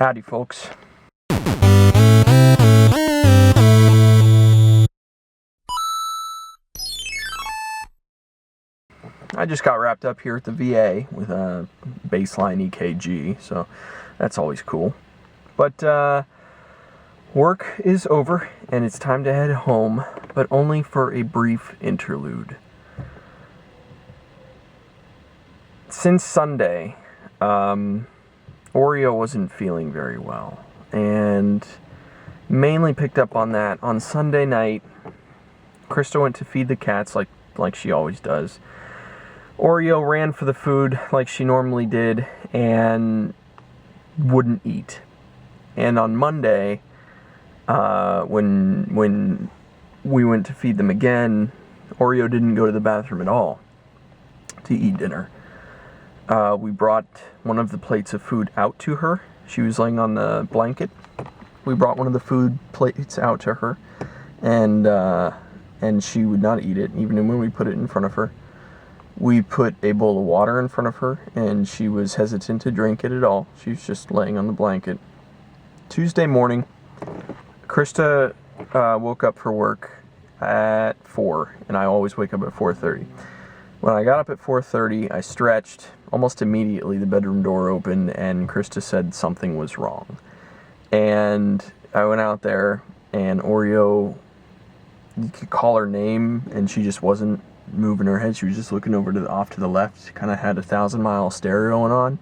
Howdy, folks. I just got wrapped up here at the VA with a baseline EKG, so that's always cool. But work is over, and it's time to head home, but only for a brief interlude. Since Sunday, Oreo wasn't feeling very well, and mainly picked up on that on Sunday night. Krista went to feed the cats like she always does. Oreo ran for the food like she normally did and wouldn't eat. And on Monday, when we went to feed them again, Oreo didn't go to the bathroom at all to eat dinner. We brought one of the plates of food out to her. She was laying on the blanket. We brought one of the food plates out to her, and she would not eat it, even when we put it in front of her. We put a bowl of water in front of her, and she was hesitant to drink it at all. She was just laying on the blanket. Tuesday morning, Krista woke up for work at 4, and I always wake up at 4:30. When I got up at 4:30, I stretched. Almost immediately, the bedroom door opened, and Krista said something was wrong. And I went out there, and Oreo, you could call her name, and she just wasn't moving her head. She was just looking off to the left. She kind of had a 1,000-mile stare going on,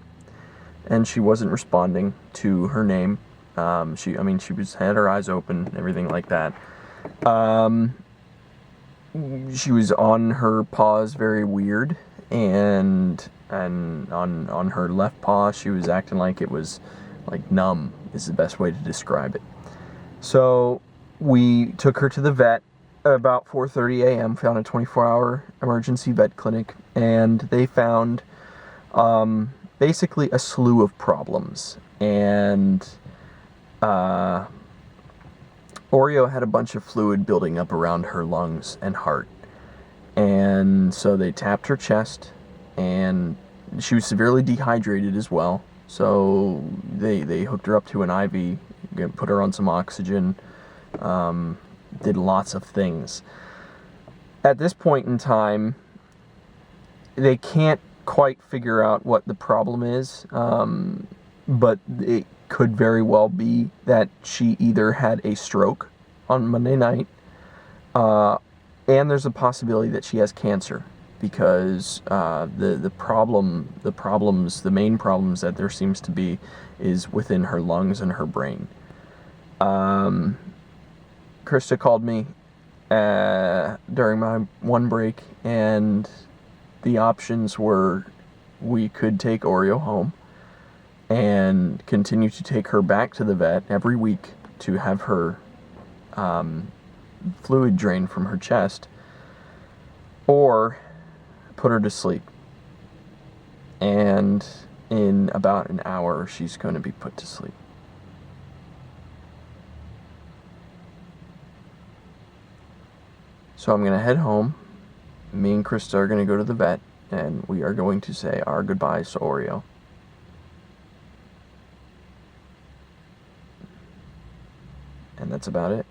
and she wasn't responding to her name. She had her eyes open, everything like that. She was on her paws very weird, and on her left paw, she was acting like it was like numb, is the best way to describe it. So we took her to the vet about 4:30 a.m., found a 24-hour emergency vet clinic, and they found basically a slew of problems. And Oreo had a bunch of fluid building up around her lungs and heart. And so they tapped her chest, and she was severely dehydrated as well. So they hooked her up to an IV, put her on some oxygen, did lots of things. At this point in time, they can't quite figure out what the problem is, but it could very well be that she either had a stroke on Monday night, and there's a possibility that she has cancer, because the main problems that there seems to be is within her lungs and her brain. Krista called me during my one break, and the options were we could take Oreo home and continue to take her back to the vet every week to have her fluid drained from her chest, or put her to sleep. And in about an hour, she's going to be put to sleep. So I'm going to head home. Me and Krista are going to go to the vet, and we are going to say our goodbyes to Oreo. And that's about it.